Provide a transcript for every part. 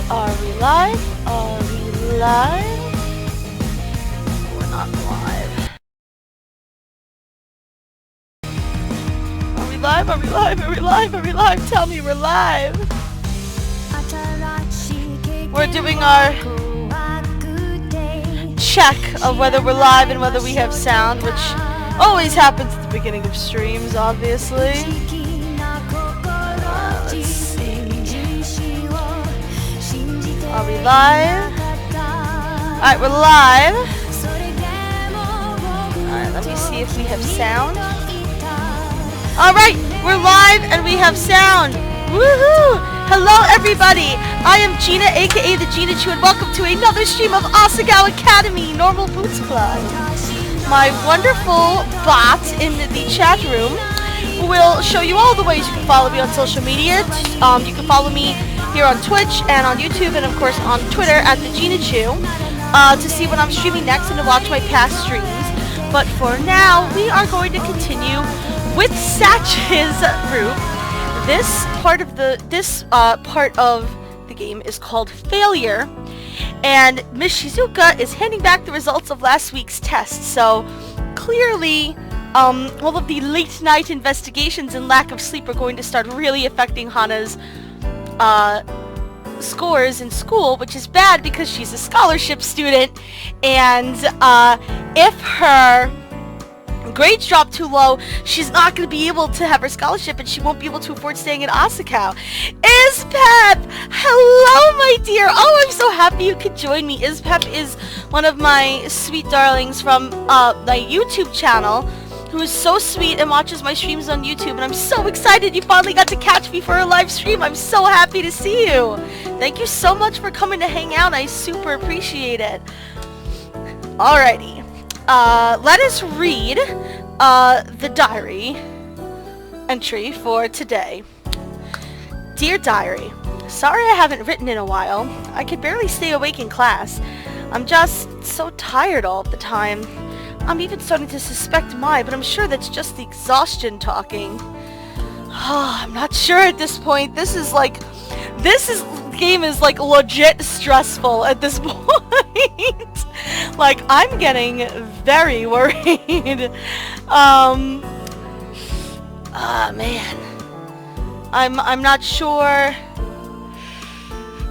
Are we live? Are we live? We're not live. Are we live? Are we live? Are we live? Are we live? Tell me we're live. We're doing our check of whether we're live and whether we have sound, which always happens at the beginning of streams, obviously. Let's see. Are we live? Alright, we're live. Alright, let me see if we have sound. Alright, we're live and we have sound. Woohoo! Hello everybody! I am Gina, aka the Gina Chew, and welcome to another stream of Asagao Academy Normal Boots Club. My wonderful bot in the chat room will show you all the ways you can follow me on social media. You can follow me here on Twitch and on YouTube and of course on Twitter at the Gina Chew to see when I'm streaming next and to watch my past streams. But for now, we are going to continue with Satch's group. This part of the game is called Failure, and Miss Shizuka is handing back the results of last week's test. So clearly, all of the late night investigations and lack of sleep are going to start really affecting Hana's scores in school, which is bad because she's a scholarship student, and if her grades drop too low, she's not going to be able to have her scholarship and she won't be able to afford staying in Asagao. Ispep! Hello, my dear! Oh, I'm so happy you could join me. Ispep is one of my sweet darlings from my YouTube channel, who is so sweet and watches my streams on YouTube, and I'm so excited you finally got to catch me for a live stream. I'm so happy to see you. Thank you so much for coming to hang out. I super appreciate it. Alrighty. Let us read the diary entry for today. Dear Diary, sorry I haven't written in a while. I could barely stay awake in class. I'm just so tired all the time. I'm even starting to suspect but I'm sure that's just the exhaustion talking. I'm not sure at this point. This game is like legit stressful at this point. Like, I'm getting very worried. Man. I'm not sure.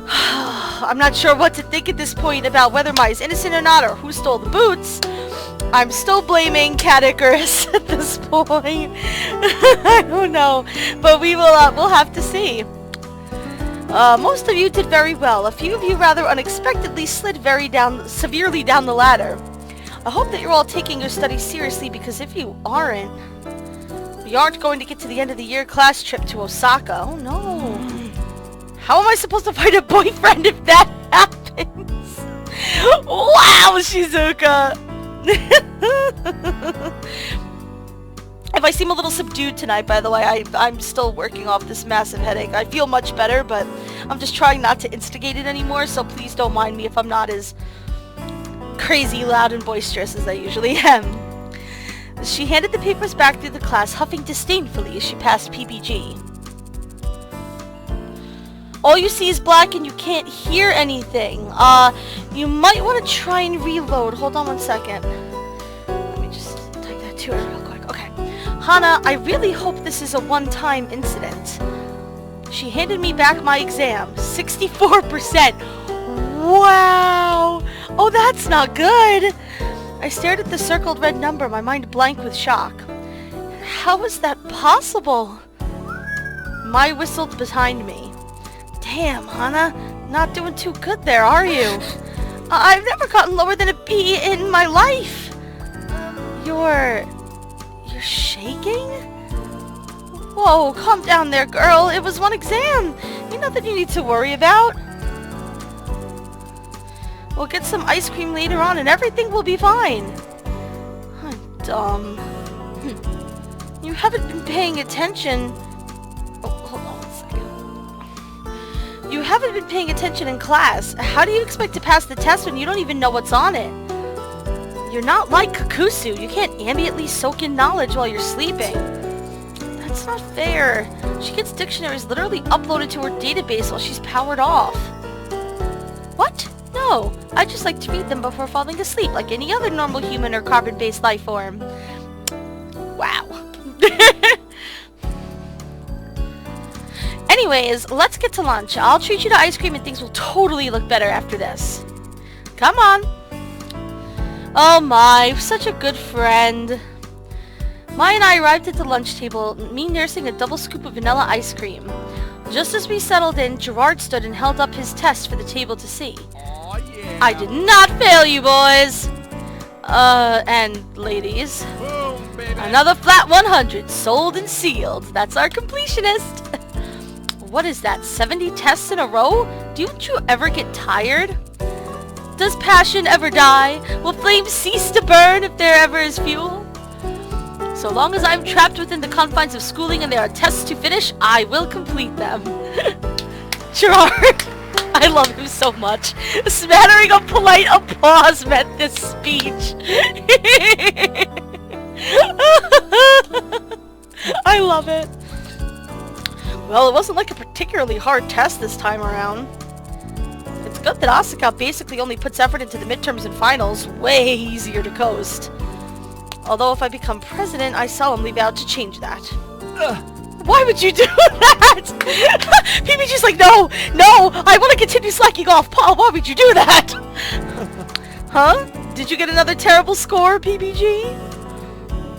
I'm not sure what to think at this point about whether Mai is innocent or not, or who stole the boots. I'm still blaming Cat Icarus at this point. I don't know, but we'll have to see. Most of you did very well. A few of you rather unexpectedly slid severely down the ladder. I hope that you're all taking your studies seriously, because if you aren't, we aren't going to get to the end of the year class trip to Osaka. Oh no. How am I supposed to find a boyfriend if that happens? Wow, Shizuka! If I seem a little subdued tonight, by the way, I'm still working off this massive headache. I feel much better, but I'm just trying not to instigate it anymore, so please don't mind me if I'm not as crazy, loud, and boisterous as I usually am. She handed the papers back through the class, huffing disdainfully as she passed PPG. All you see is black and you can't hear anything. You might want to try and reload. Hold on one second. Let me just type that to her real quick. Okay. Hana, I really hope this is a one-time incident. She handed me back my exam. 64%. Wow. Oh, that's not good. I stared at the circled red number, my mind blank with shock. How is that possible? Mai whistled behind me. Damn, Hana, not doing too good there, are you? I've never gotten lower than a B in my life. You're shaking? Whoa, calm down there, girl. It was one exam. Ain't nothing you need to worry about. We'll get some ice cream later on and everything will be fine. I'm dumb. You haven't been paying attention. Oh, hold on one second. You haven't been paying attention in class. How do you expect to pass the test when you don't even know what's on it? You're not like Kakusu. You can't ambiently soak in knowledge while you're sleeping. That's not fair. She gets dictionaries literally uploaded to her database while she's powered off. I just like to read them before falling asleep, like any other normal human or carbon-based life form. Wow. Anyways, let's get to lunch. I'll treat you to ice cream and things will totally look better after this. Come on. Oh my, such a good friend. Mai and I arrived at the lunch table, me nursing a double scoop of vanilla ice cream. Just as we settled in, Gerard stood and held up his test for the table to see. Oh, yeah. I did not fail you, boys. And ladies. Boom, baby. Another flat 100, sold and sealed. That's our completionist. What is that, 70 tests in a row? Don't you ever get tired? Does passion ever die? Will flames cease to burn if there ever is fuel? So long as I'm trapped within the confines of schooling and there are tests to finish, I will complete them. Gerard, I love him so much. A smattering of polite applause met this speech. I love it. Well, it wasn't like a particularly hard test this time around. It's good that Asagao basically only puts effort into the midterms and finals. Way easier to coast. Although if I become president, I solemnly vow to change that. Why would you do that? PBG's like, no, I want to continue slacking off. Paul, why would you do that? Huh? Did you get another terrible score, PBG?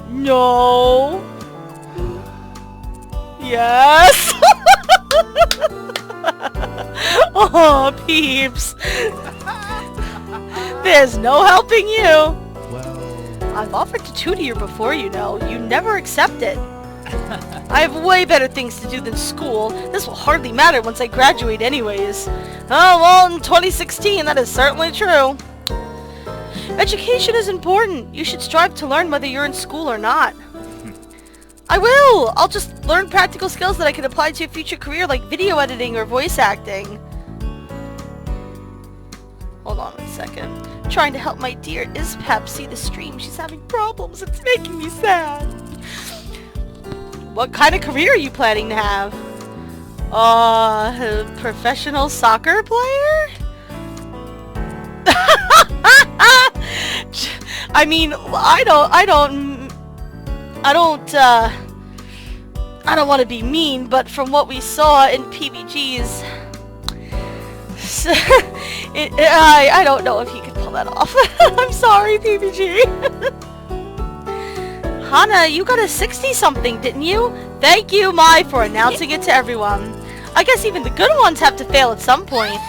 No. Yes. Oh, peeps. There's no helping you. Well, I've offered to tutor you before, you know. You never accept it. I have way better things to do than school. This will hardly matter once I graduate anyways. Oh, well, in 2016, that is certainly true. Education is important. You should strive to learn whether you're in school or not. I will! I'll just learn practical skills that I can apply to a future career like video editing or voice acting. Hold on a second. Trying to help my dear Ispep see the stream. She's having problems. It's making me sad. What kind of career are you planning to have? Professional soccer player? I mean, I don't want to be mean, but from what we saw in PBG's, I don't know if he could pull that off. I'm sorry, PBG. Hana, you got a 60-something, didn't you? Thank you, Mai, for announcing it to everyone. I guess even the good ones have to fail at some point.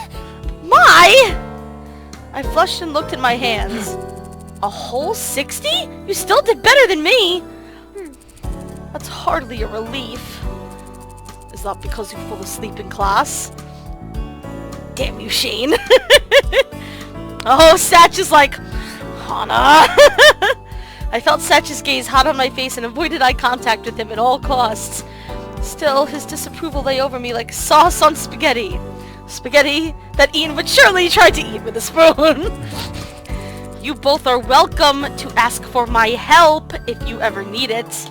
Mai! I flushed and looked at my hands. A whole 60? You still did better than me. That's hardly a relief. Is that because you fall asleep in class? Damn you, Shane. Oh, Satch is like, Hana. I felt Satch's gaze hot on my face and avoided eye contact with him at all costs. Still, his disapproval lay over me like sauce on spaghetti. Spaghetti that Ian would surely try to eat with a spoon. You both are welcome to ask for my help if you ever need it.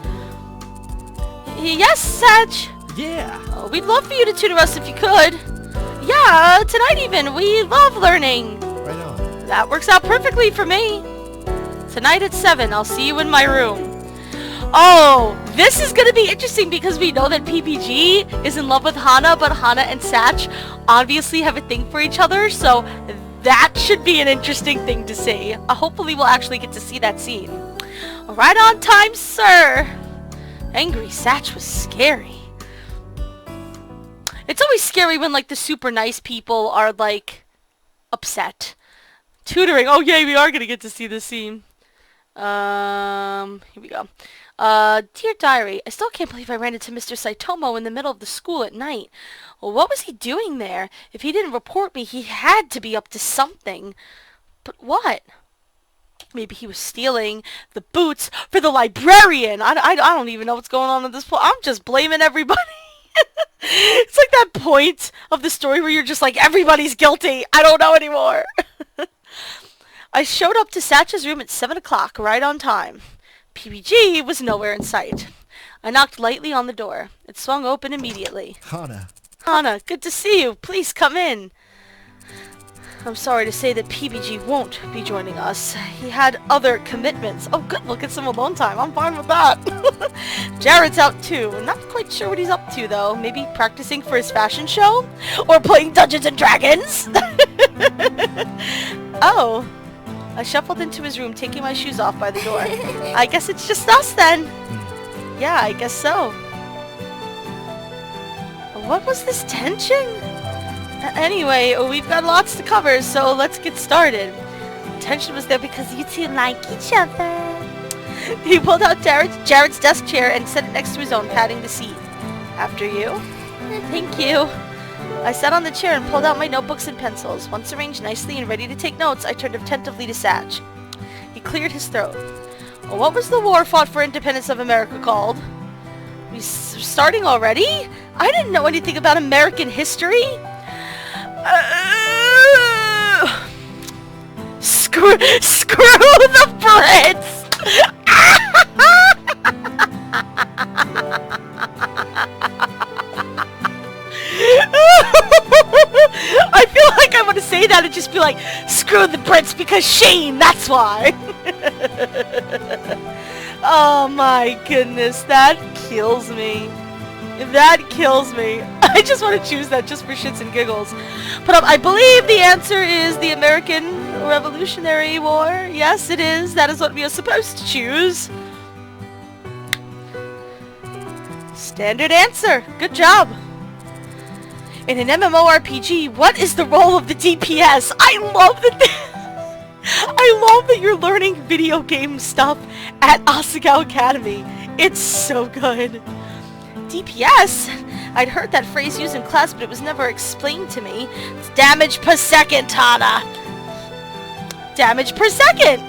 Yes, Satch. yeah. Oh, we'd love for you to tutor us if you could. Yeah, tonight even. We love learning. Right on. That works out perfectly for me. Tonight at 7, I'll see you in my room. Oh, this is going to be interesting because we know that PPG is in love with Hana, but Hana and Satch obviously have a thing for each other, so that should be an interesting thing to see. Hopefully we'll actually get to see that scene. Right on time, sir. Angry Satch was scary. It's always scary when, like, the super nice people are, like, upset. Tutoring. Oh, yay, we are going to get to see this scene. Here we go. Dear Diary, I still can't believe I ran into Mr. Saitomo in the middle of the school at night. Well, what was he doing there? If he didn't report me, he had to be up to something. But what? Maybe he was stealing the boots for the librarian. I don't even know what's going on at this point. I'm just blaming everybody. It's like that point of the story where you're just like, everybody's guilty. I don't know anymore. I showed up to Satch's room at 7 o'clock, right on time. PBG was nowhere in sight. I knocked lightly on the door. It swung open immediately. Hana. Hana, good to see you. Please come in. I'm sorry to say that PBG won't be joining us. He had other commitments. Oh good, we'll get some alone time. I'm fine with that. Jared's out too. Not quite sure what he's up to though. Maybe practicing for his fashion show? Or playing Dungeons and Dragons? Oh. I shuffled into his room, taking my shoes off by the door. I guess it's just us then. Yeah, I guess so. What was this tension? Anyway, we've got lots to cover, so let's get started. Tension was there because you two like each other. He pulled out Jared's desk chair and set it next to his own, patting the seat. After you. Thank you. I sat on the chair and pulled out my notebooks and pencils. Once arranged nicely and ready to take notes, I turned attentively to Satch. He cleared his throat. What was the war fought for independence of America called? We starting already? I didn't know anything about American history. Screw the Brits! I feel like I want to say that and just be like, screw the Brits because Shane, that's why. Oh my goodness, that kills me. That kills me. I just want to choose that just for shits and giggles. But I believe the answer is the American Revolutionary War. Yes, it is. That is what we are supposed to choose. Standard answer. Good job. In an MMORPG, what is the role of the DPS? I love that you're learning video game stuff at Asagao Academy. It's so good. DPS? I'd heard that phrase used in class, but it was never explained to me. It's damage per second, Hana. Damage per second.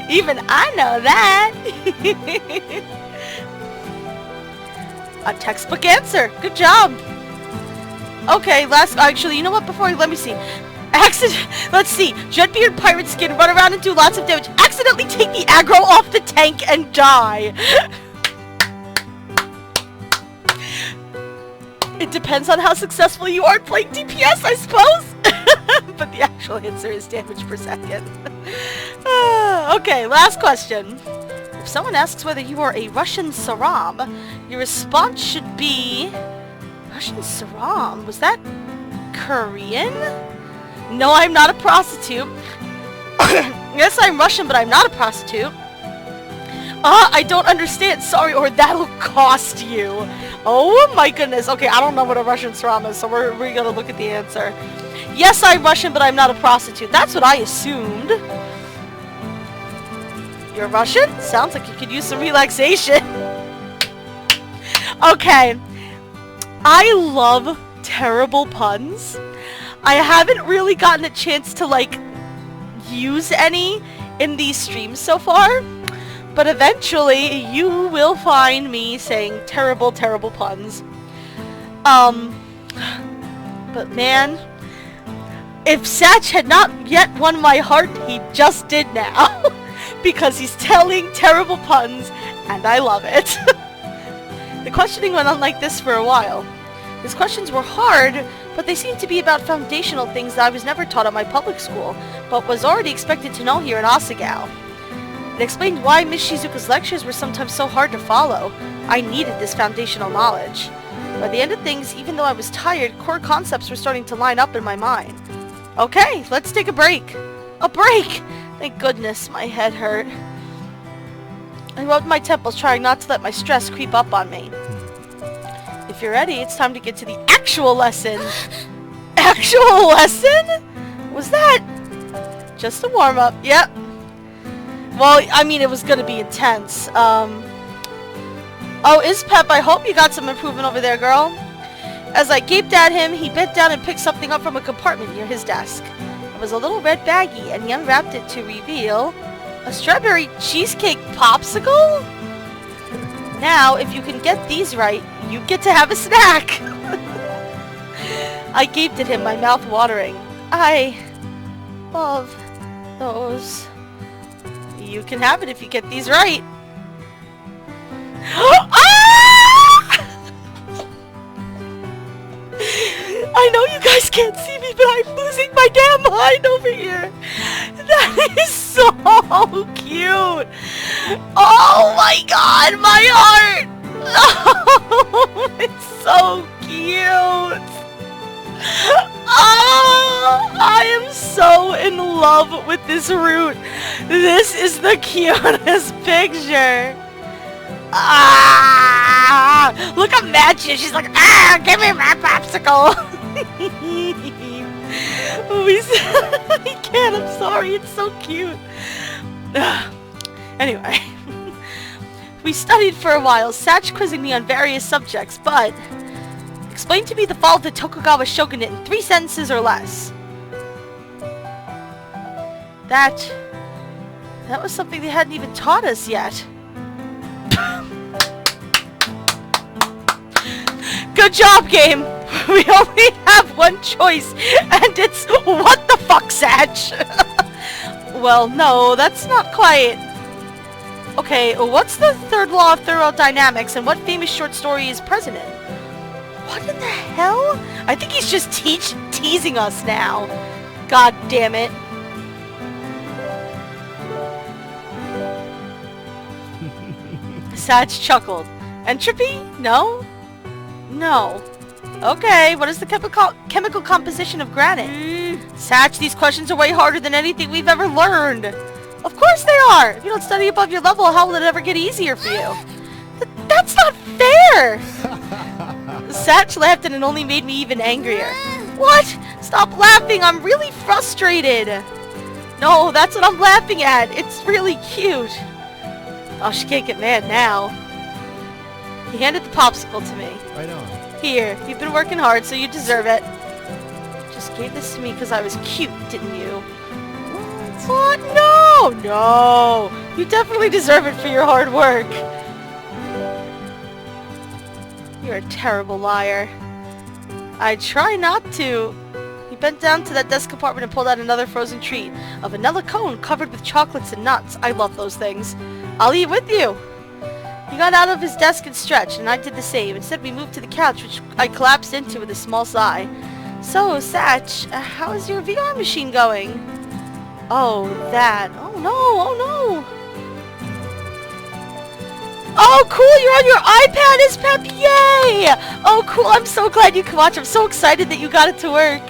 Even I know that. A textbook answer. Good job. Okay, actually, you know what? Let me see. Let's see. Dreadbeard pirate skin, run around and do lots of damage. Accidentally take the aggro off the tank and die. It depends on how successful you are playing DPS, I suppose. But the actual answer is damage per second. Okay, last question. If someone asks whether you are a Russian Saram, your response should be... Russian Saram? Was that Korean? No, I'm not a prostitute. Yes, I'm Russian, but I'm not a prostitute. I don't understand. Sorry, or that'll cost you. Oh my goodness. Okay, I don't know what a Russian Saram is, so we're gonna look at the answer. Yes, I'm Russian, but I'm not a prostitute. That's what I assumed. You're Russian? Sounds like you could use some relaxation. Okay. I love terrible puns. I haven't really gotten a chance to, like, use any in these streams so far. But eventually, you will find me saying terrible, terrible puns. But man, if Satch had not yet won my heart, he just did now. Because he's telling terrible puns, and I love it. The questioning went on like this for a while. His questions were hard, but they seemed to be about foundational things that I was never taught at my public school, but was already expected to know here in Asagao. It explained why Miss Shizuka's lectures were sometimes so hard to follow. I needed this foundational knowledge. By the end of things, even though I was tired, core concepts were starting to line up in my mind. Okay, let's take a break. A break! Thank goodness, my head hurt. I rubbed my temples, trying not to let my stress creep up on me. If you're ready, it's time to get to the actual lesson. Actual lesson? Was that just a warm-up? Yep. Well, I mean, it was gonna be intense. Oh, Ispep, I hope you got some improvement over there, girl. As I gaped at him, he bent down and picked something up from a compartment near his desk. It was a little red baggie, and he unwrapped it to reveal a strawberry cheesecake popsicle? Now, if you can get these right, you get to have a snack! I gaped at him, my mouth watering. I love those. You can have it if you get these right. I know you guys can't see me, but I'm losing my my damn mind over here. That is so cute. Oh my god, my heart. Oh, it's so cute. Oh, I am so in love with this root. This is the cutest picture. Ah! Look at Magic. She's like, ah, give me my popsicle. I can't. I'm sorry. It's so cute. Anyway, we studied for a while, Satch quizzing me on various subjects, but explain to me the fall of the Tokugawa shogunate in 3 sentences or less. That was something they hadn't even taught us yet. Good job, game! We only have one choice, and it's what the fuck, Satch? Well, no, that's not quite. Okay, what's the third law of thermodynamics, and what famous short story is present in? What in the hell? I think he's just teasing us now. God damn it. Satch chuckled. Entropy? No? No. Okay, what is the chemical composition of granite? Satch, these questions are way harder than anything we've ever learned. Of course they are! If you don't study above your level, how will it ever get easier for you? That's not fair! Satch laughed and it only made me even angrier. What? Stop laughing, I'm really frustrated! No, that's what I'm laughing at. It's really cute. Oh, she can't get mad now. He handed the popsicle to me. Right on. Here, you've been working hard, so you deserve it. Just gave this to me because I was cute, didn't you? What? No! No! You definitely deserve it for your hard work. You're a terrible liar. I try not to. He bent down to that desk compartment and pulled out another frozen treat. A vanilla cone covered with chocolates and nuts. I love those things. I'll eat with you. He got out of his desk and stretched, and I did the same. Instead, we moved to the couch, which I collapsed into with a small sigh. So, Satch, how is your VR machine going? Oh, that. Oh, no. Oh, no. Oh, cool. You're on your iPad, is Pep. Yay. Oh, cool. I'm so glad you can watch. I'm so excited that you got it to work.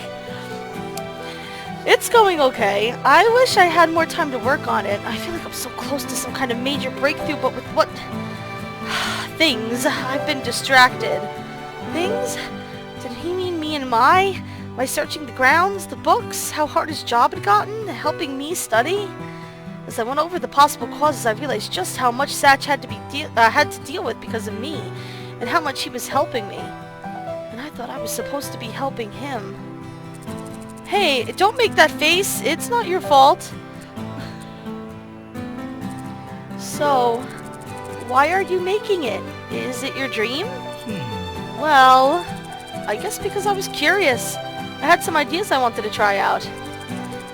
It's going okay. I wish I had more time to work on it. I feel like I'm so close to some kind of major breakthrough, but with what... things, I've been distracted. Things? Did he mean me and my? By searching the grounds, the books, how hard his job had gotten, helping me study? As I went over the possible causes, I realized just how much Satch had to deal with because of me, and how much he was helping me. And I thought I was supposed to be helping him. Hey, don't make that face. It's not your fault. So, why are you making it? Is it your dream? Well, I guess because I was curious. I had some ideas I wanted to try out.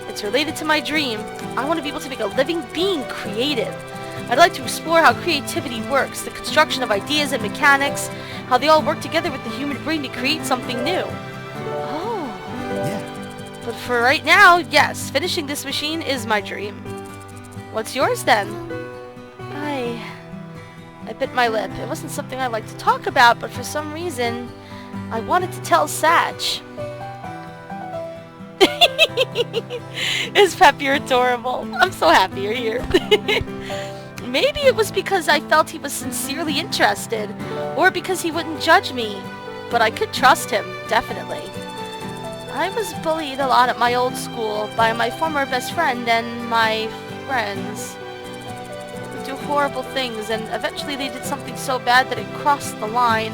It's related to my dream. I want to be able to make a living being creative. I'd like to explore how creativity works, the construction of ideas and mechanics, how they all work together with the human brain to create something new. Oh. Yeah. But for right now, yes, finishing this machine is my dream. What's yours then? I bit my lip. It wasn't something I liked to talk about, but for some reason, I wanted to tell Satch. Is Pep, you're adorable. I'm so happy you're here. Maybe it was because I felt he was sincerely interested, or because he wouldn't judge me, but I could trust him, definitely. I was bullied a lot at my old school by my former best friend and my friends. They would do horrible things, and eventually they did something so bad that it crossed the line.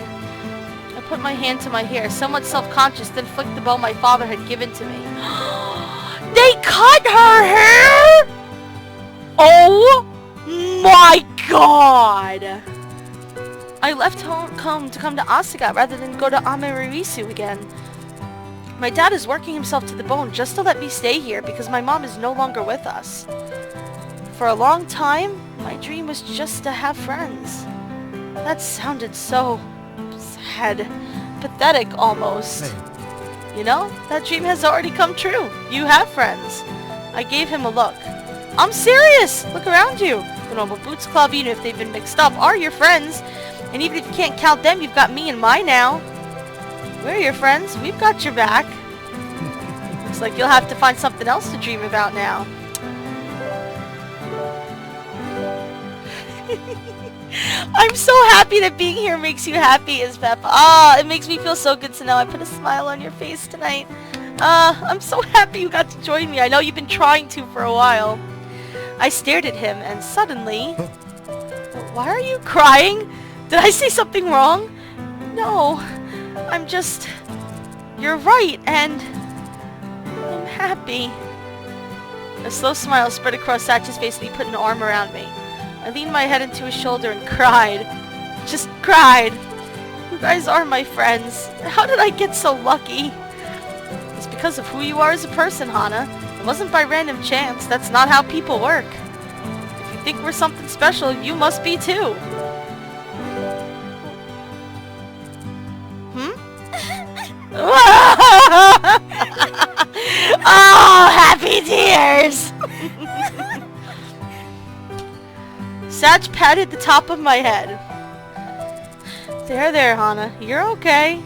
I put my hand to my hair, somewhat self-conscious, then flicked the bow my father had given to me. They cut her hair?! Oh my god! I left home to come to Asagao rather than go to Amaririsu again. My dad is working himself to the bone just to let me stay here because my mom is no longer with us. For a long time, my dream was just to have friends. That sounded so sad, pathetic almost. Hey. You know, that dream has already come true. You have friends. I gave him a look. I'm serious! Look around you. The normal Boots Club, even if they've been mixed up, are your friends. And even if you can't count them, you've got me and mine now. We're your friends. We've got your back. Looks like you'll have to find something else to dream about now. I'm so happy that being here makes you happy, Pep. Ah, it makes me feel so good to know I put a smile on your face tonight. I'm so happy you got to join me. I know you've been trying to for a while. I stared at him and suddenly... Why are you crying? Did I say something wrong? No, I'm just... You're right, and... I'm happy. A slow smile spread across Satch's face and he put an arm around me. I leaned my head into his shoulder and cried. Just cried. You guys are my friends. How did I get so lucky? It's because of who you are as a person, Hana. It wasn't by random chance. That's not how people work. If you think we're something special, you must be too. Oh, happy tears! Satch patted the top of my head. There, Hana. You're okay.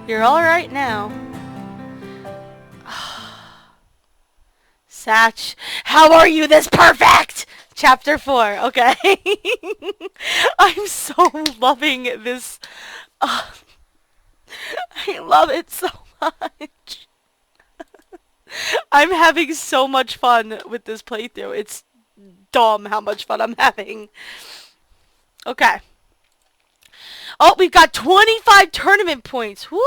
You're alright now. Satch, how are you this perfect? Chapter 4, okay. I'm so loving this. I love it so much. I'm having so much fun with this playthrough. It's dumb how much fun I'm having. Okay. Oh, we've got 25 tournament points. Woo!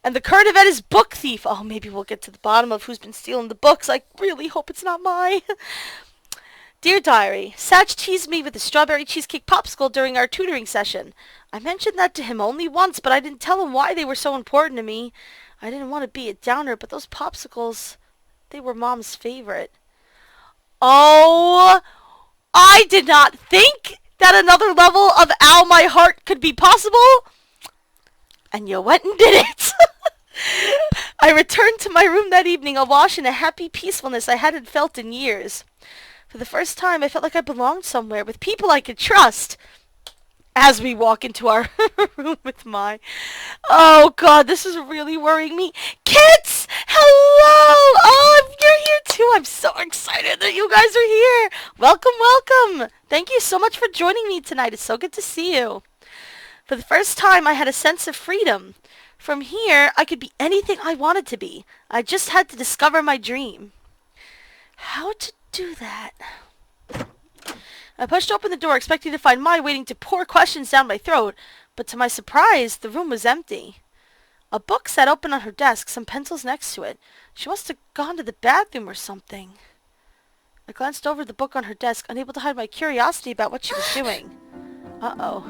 And the current event is Book Thief. Oh, maybe we'll get to the bottom of who's been stealing the books. I really hope it's not mine. Dear Diary, Satch teased me with a strawberry cheesecake popsicle during our tutoring session. I mentioned that to him only once, but I didn't tell him why they were so important to me. I didn't want to be a downer, but those popsicles, they were Mom's favorite. Oh, I did not think that another level of Ow My Heart could be possible. And you went and did it. I returned to my room that evening awash in a happy peacefulness I hadn't felt in years. For the first time, I felt like I belonged somewhere with people I could trust. As we walk into our room with Mai. Oh god, this is really worrying me. Kids! Hello! Oh, you're here too. I'm so excited that you guys are here. Welcome, welcome. Thank you so much for joining me tonight. It's so good to see you. For the first time, I had a sense of freedom. From here, I could be anything I wanted to be. I just had to discover my dream. How to do that? I pushed open the door, expecting to find Mai waiting to pour questions down my throat, but to my surprise, the room was empty. A book sat open on her desk, some pencils next to it. She must have gone to the bathroom or something. I glanced over the book on her desk, unable to hide my curiosity about what she was doing. Uh-oh.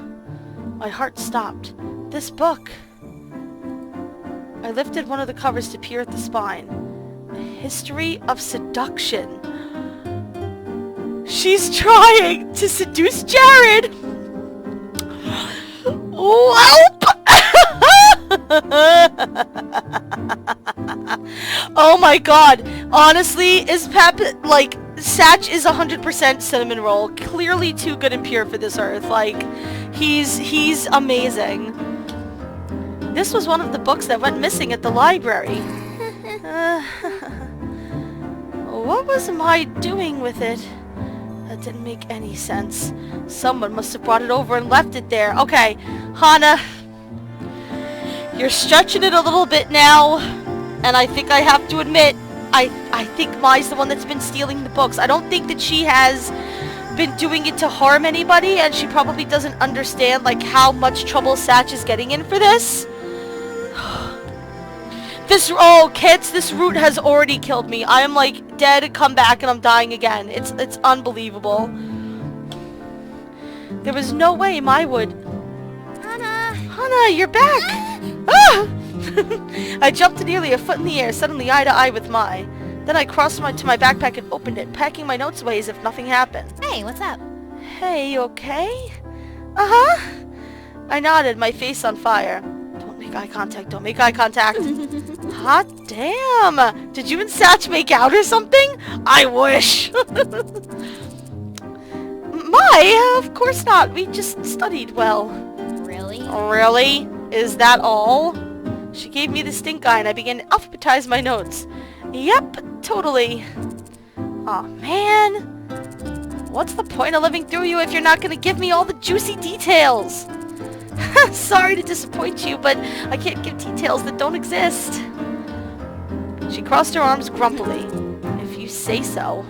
My heart stopped. This book. I lifted one of the covers to peer at the spine. A history of seduction. She's trying to seduce Jared! Welp! Oh my god. Honestly, is Pep, like, Satch is 100% cinnamon roll. Clearly too good and pure for this earth. Like, he's amazing. This was one of the books that went missing at the library. What was Mai doing with it? That didn't make any sense. Someone must have brought it over and left it there. Okay, Hana. You're stretching it a little bit now. And I think I have to admit, I think Mai's the one that's been stealing the books. I don't think that she has been doing it to harm anybody. And she probably doesn't understand, like, how much trouble Satch is getting in for this. Oh, kids, this root has already killed me. I am, like, dead, come back, and I'm dying again. It's unbelievable. There was no way Mai would... Hana! Hana, you're back! Ah! I jumped nearly a foot in the air, suddenly eye to eye with Mai. Then I crossed to my backpack and opened it, packing my notes away as if nothing happened. Hey, what's up? Hey, you okay? Uh-huh. I nodded, my face on fire. Don't make eye contact. Don't make eye contact. Hot damn. Did you and Satch make out or something? I wish. My, of course not. We just studied well. Really? Really? Is that all? She gave me the stink eye and I began to alphabetize my notes. Yep, totally. Aw, man. What's the point of living through you if you're not gonna give me all the juicy details? Sorry to disappoint you, but I can't give details that don't exist. She crossed her arms grumpily. If you say so.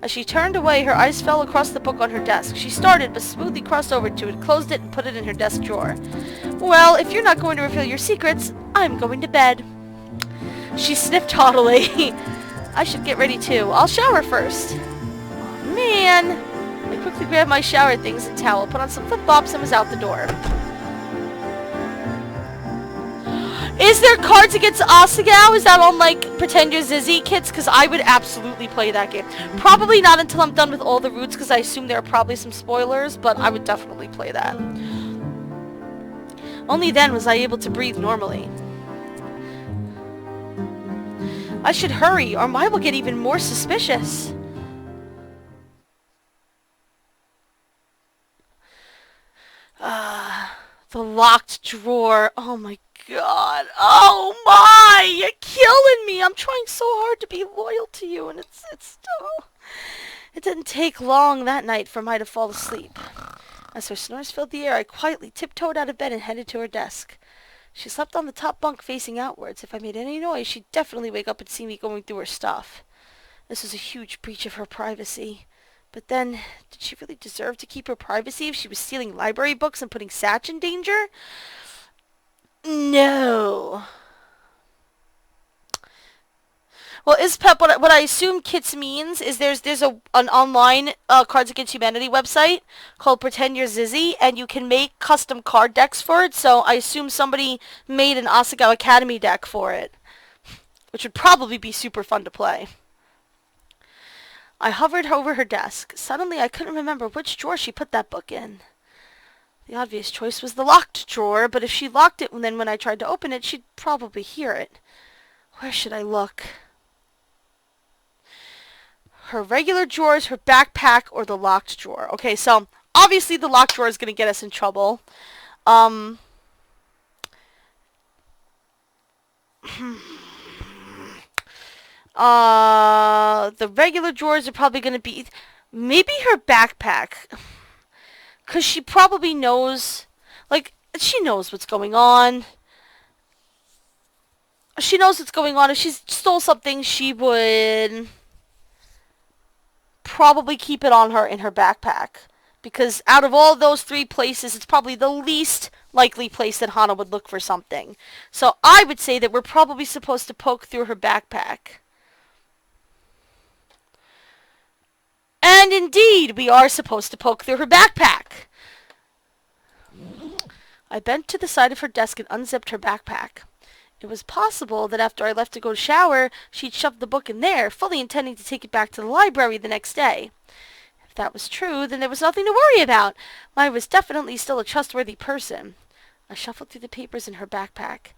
As she turned away, her eyes fell across the book on her desk. She started, but smoothly crossed over to it, closed it, and put it in her desk drawer. Well, if you're not going to reveal your secrets, I'm going to bed. She sniffed haughtily. I should get ready too. I'll shower first. Oh, man. I quickly grabbed my shower things and towel, put on some flip-flops, and was out the door. Is there Cards Against Asagao? Is that on, like, Pretend You're Zizzy kits? Because I would absolutely play that game. Probably not until I'm done with all the routes, because I assume there are probably some spoilers, but I would definitely play that. Only then was I able to breathe normally. I should hurry, or Mai will get even more suspicious. The locked drawer. Oh my god. Oh my! You're killing me! I'm trying so hard to be loyal to you, and it's still... It didn't take long that night for Mai to fall asleep. As her snores filled the air, I quietly tiptoed out of bed and headed to her desk. She slept on the top bunk facing outwards. If I made any noise, she'd definitely wake up and see me going through her stuff. This was a huge breach of her privacy. But then, did she really deserve to keep her privacy if she was stealing library books and putting Satch in danger? No. Well, ISPEP, what I assume KITS means is there's an online Cards Against Humanity website called Pretend You're Zizzy, and you can make custom card decks for it, so I assume somebody made an Asagao Academy deck for it, which would probably be super fun to play. I hovered over her desk. Suddenly, I couldn't remember which drawer she put that book in. The obvious choice was the locked drawer, but if she locked it, then when I tried to open it, she'd probably hear it. Where should I look? Her regular drawers, her backpack, or the locked drawer. Okay, so obviously the locked drawer is going to get us in trouble. The regular drawers are probably going to be maybe her backpack. Because she probably knows, like, she knows what's going on. She knows what's going on. If she stole something, she would probably keep it on her in her backpack. Because out of all those three places, it's probably the least likely place that Hana would look for something. So I would say that we're probably supposed to poke through her backpack. And indeed, we are supposed to poke through her backpack. I bent to the side of her desk and unzipped her backpack. It was possible that after I left to go shower, she'd shoved the book in there, fully intending to take it back to the library the next day. If that was true, then there was nothing to worry about. Mai was definitely still a trustworthy person. I shuffled through the papers in her backpack.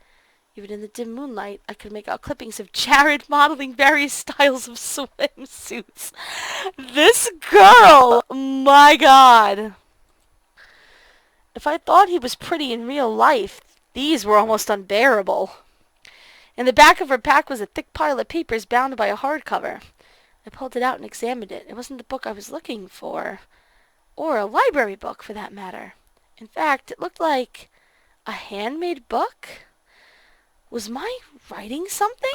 Even in the dim moonlight, I could make out clippings of Jared modeling various styles of swimsuits. This girl! My god! If I thought he was pretty in real life, these were almost unbearable. In the back of her pack was a thick pile of papers bound by a hardcover. I pulled it out and examined it. It wasn't the book I was looking for. Or a library book, for that matter. In fact, it looked like a handmade book? Was Mai writing something?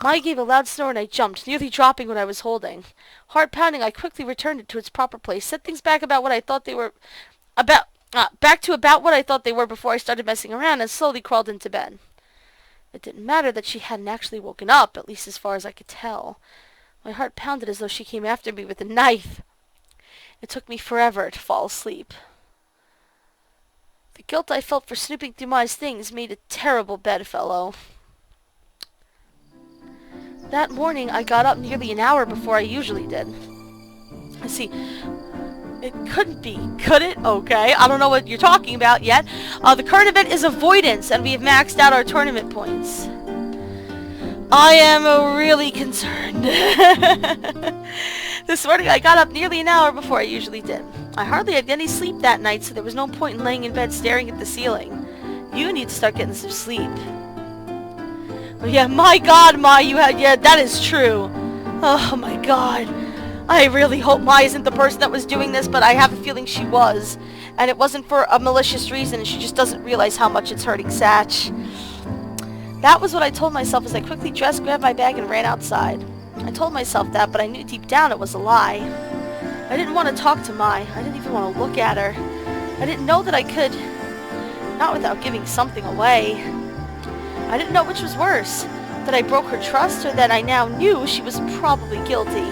Mai gave a loud snore and I jumped, nearly dropping what I was holding. Heart pounding, I quickly returned it to its proper place, set things back about what I thought they were... back to about what I thought they were before I started messing around, and slowly crawled into bed. It didn't matter that she hadn't actually woken up, at least as far as I could tell. My heart pounded as though she came after me with a knife. It took me forever to fall asleep. The guilt I felt for snooping through Mai's things made a terrible bedfellow. That morning, I got up nearly an hour before I usually did. It couldn't be, could it? Okay, I don't know what you're talking about yet. The current event is avoidance, and we have maxed out our tournament points. I am really concerned. This morning I got up nearly an hour before I usually did. I hardly had any sleep that night, so there was no point in laying in bed staring at the ceiling. You need to start getting some sleep. Oh yeah, my god, Ma, yeah, that is true. Oh my god. I really hope Ma isn't the person that was doing this, but I have a feeling she was. And it wasn't for a malicious reason, she just doesn't realize how much it's hurting Satch. That was what I told myself as I quickly dressed, grabbed my bag, and ran outside. I told myself that, but I knew deep down it was a lie. I didn't want to talk to Mai. I didn't even want to look at her. I didn't know that I could. Not without giving something away. I didn't know which was worse. That I broke her trust, or that I now knew she was probably guilty.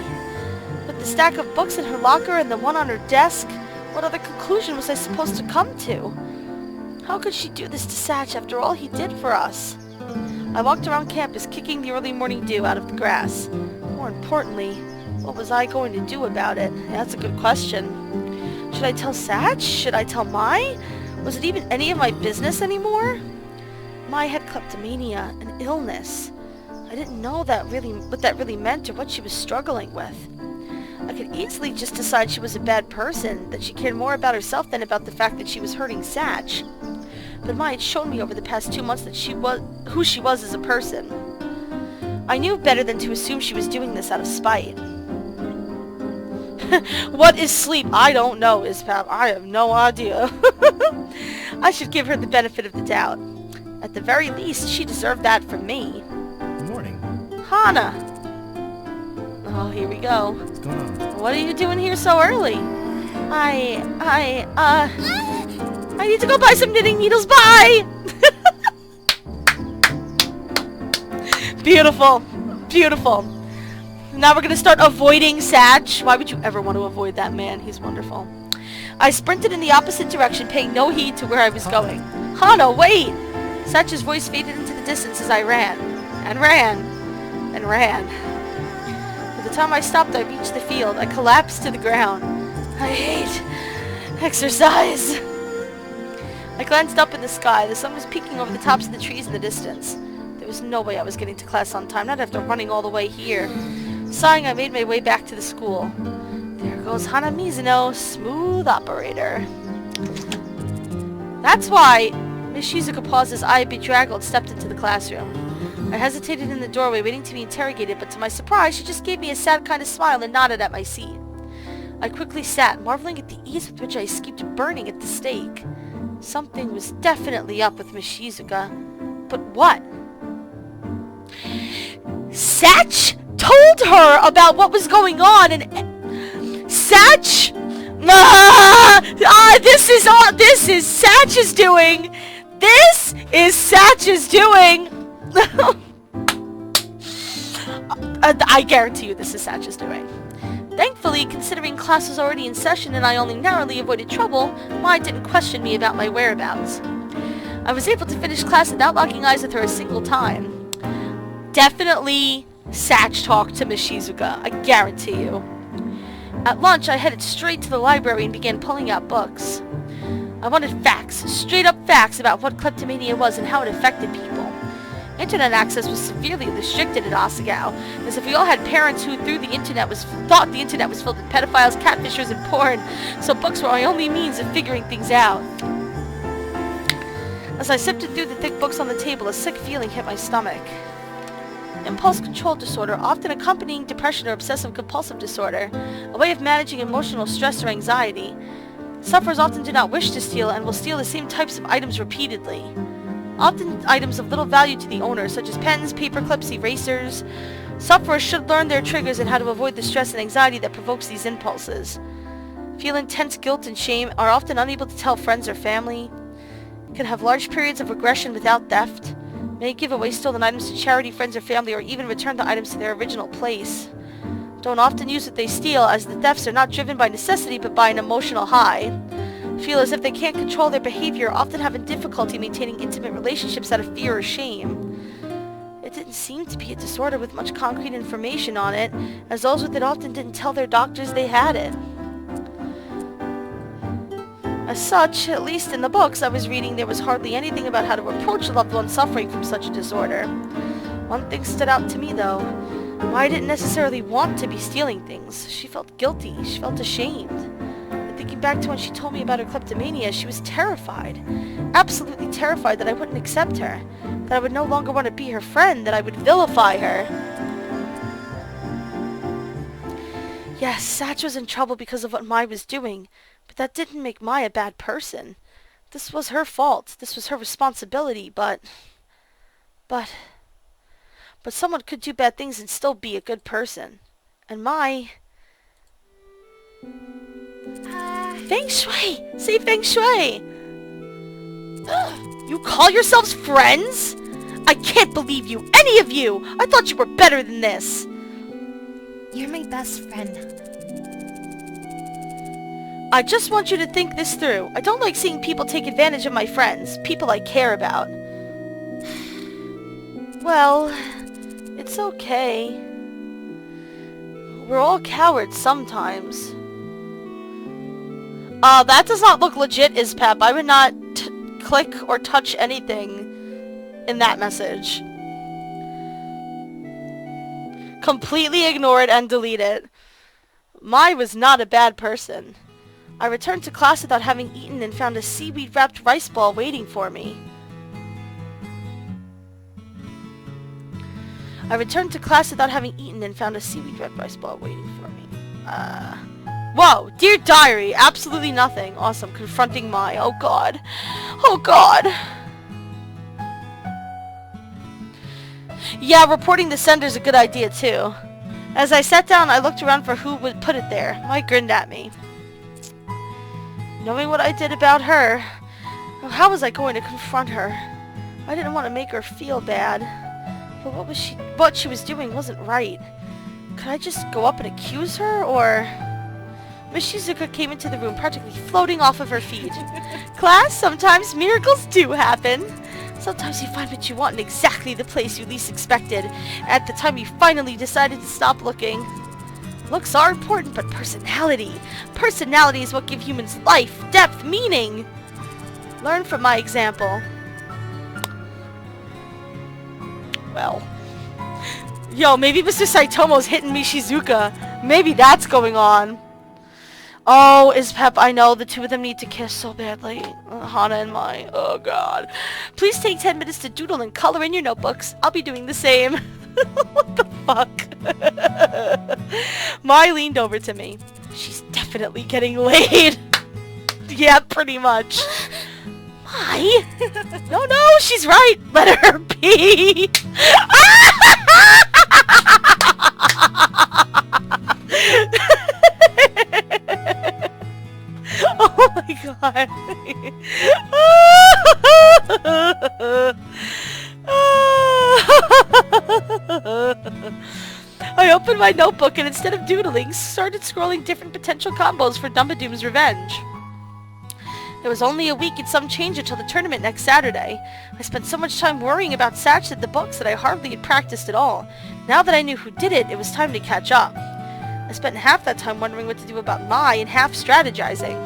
With the stack of books in her locker and the one on her desk, what other conclusion was I supposed to come to? How could she do this to Satch after all he did for us? I walked around campus, kicking the early morning dew out of the grass. More importantly, what was I going to do about it? That's a good question. Should I tell Satch? Should I tell Mai? Was it even any of my business anymore? Mai had kleptomania, an illness. I didn't know what that really meant or what she was struggling with. I could easily just decide she was a bad person, that she cared more about herself than about the fact that she was hurting Satch. But Mai had shown me over the past 2 months that who she was as a person. I knew better than to assume she was doing this out of spite. What is sleep? I don't know, Ispap. I have no idea. I should give her the benefit of the doubt. At the very least, she deserved that from me. Good morning. Hana! Oh, here we go. What's going on? What are you doing here so early? I need to go buy some knitting needles. Bye! Beautiful. Beautiful. Now we're gonna start avoiding Satch. Why would you ever want to avoid that man? He's wonderful. I sprinted in the opposite direction, paying no heed to where I was going. Hana, wait! Satch's voice faded into the distance as I ran. And ran. And ran. By the time I stopped, I reached the field. I collapsed to the ground. I hate exercise. I glanced up in the sky. The sun was peeking over the tops of the trees in the distance. There was no way I was getting to class on time, not after running all the way here. Sighing, I made my way back to the school. There goes Hana Mizuno, smooth operator. That's why Miss Shizuka paused as I, bedraggled, stepped into the classroom. I hesitated in the doorway, waiting to be interrogated, but to my surprise, she just gave me a sad kind of smile and nodded at my seat. I quickly sat, marveling at the ease with which I escaped burning at the stake. Something was definitely up with Miss Shizuka. But what? Satch told her about what was going on, and Satch? This is Satch's doing. This is Satch's doing. I guarantee you this is Satch's doing. Thankfully, considering class was already in session and I only narrowly avoided trouble, Mai didn't question me about my whereabouts. I was able to finish class without locking eyes with her a single time. Definitely Satch talked to Miss Shizuka, I guarantee you. At lunch, I headed straight to the library and began pulling out books. I wanted facts, straight up facts about what kleptomania was and how it affected people. Internet access was severely restricted at Asagao, as if we all had parents who thought the internet was filled with pedophiles, catfishers, and porn, so books were my only means of figuring things out. As I sifted through the thick books on the table, a sick feeling hit my stomach. Impulse control disorder, often accompanying depression or obsessive-compulsive disorder, a way of managing emotional stress or anxiety. Sufferers often do not wish to steal and will steal the same types of items repeatedly. Often items of little value to the owner, such as pens, paper clips, erasers. Sufferers should learn their triggers and how to avoid the stress and anxiety that provokes these impulses. Feel intense guilt and shame, are often unable to tell friends or family. Can have large periods of regression without theft. May give away stolen items to charity, friends, or family, or even return the items to their original place. Don't often use what they steal, as the thefts are not driven by necessity but by an emotional high. Feel as if they can't control their behavior, often having difficulty maintaining intimate relationships out of fear or shame. It didn't seem to be a disorder with much concrete information on it, as those with it often didn't tell their doctors they had it. As such, at least in the books I was reading, there was hardly anything about how to approach a loved one suffering from such a disorder. One thing stood out to me, though. Maya didn't necessarily want to be stealing things. She felt guilty. She felt ashamed. And thinking back to when she told me about her kleptomania, she was terrified. Absolutely terrified that I wouldn't accept her. That I would no longer want to be her friend. That I would vilify her. Yes, Satch was in trouble because of what Maya was doing. But that didn't make Maya a bad person. This was her fault. This was her responsibility, but someone could do bad things and still be a good person. And Feng Shui! Say Feng Shui! You call yourselves friends? I can't believe you, any of you! I thought you were better than this! You're my best friend. I just want you to think this through. I don't like seeing people take advantage of my friends, people I care about. Well, it's okay. We're all cowards sometimes. That does not look legit, Ispep. I would not click or touch anything in that message. Completely ignore it and delete it. Mai was not a bad person. I returned to class without having eaten and found a seaweed-wrapped rice ball waiting for me. Whoa! Dear Diary, absolutely nothing. Awesome. Confronting Mai. Oh god. Oh god. Yeah, reporting the sender's a good idea too. As I sat down, I looked around for who would put it there. Mai grinned at me. Knowing what I did about her, how was I going to confront her? I didn't want to make her feel bad. But what she was doing wasn't right. Could I just go up and accuse her, or... Miss Shizuka came into the room practically floating off of her feet. Class, sometimes miracles do happen. Sometimes you find what you want in exactly the place you least expected, at the time you finally decided to stop looking. Looks are important, but personality is what gives humans life, depth, meaning. Learn from my example. Well. Yo, maybe Mr. Saitomo's hitting me Shizuka. Maybe that's going on. Oh, Ispep, I know. The two of them need to kiss so badly. Hana and Mai. Oh, God. Please take 10 minutes to doodle and color in your notebooks. I'll be doing the same. What the fuck? Mai leaned over to me. She's definitely getting laid. Yeah, pretty much. Mai? No, she's right. Let her be. Oh my god. I opened my notebook and instead of doodling, started scrolling different potential combos for Dumbadoom's revenge. There was only a week and some change until the tournament next Saturday. I spent so much time worrying about Satch at the books that I hardly had practiced at all. Now that I knew who did it, it was time to catch up. I spent half that time wondering what to do about Mai and half strategizing.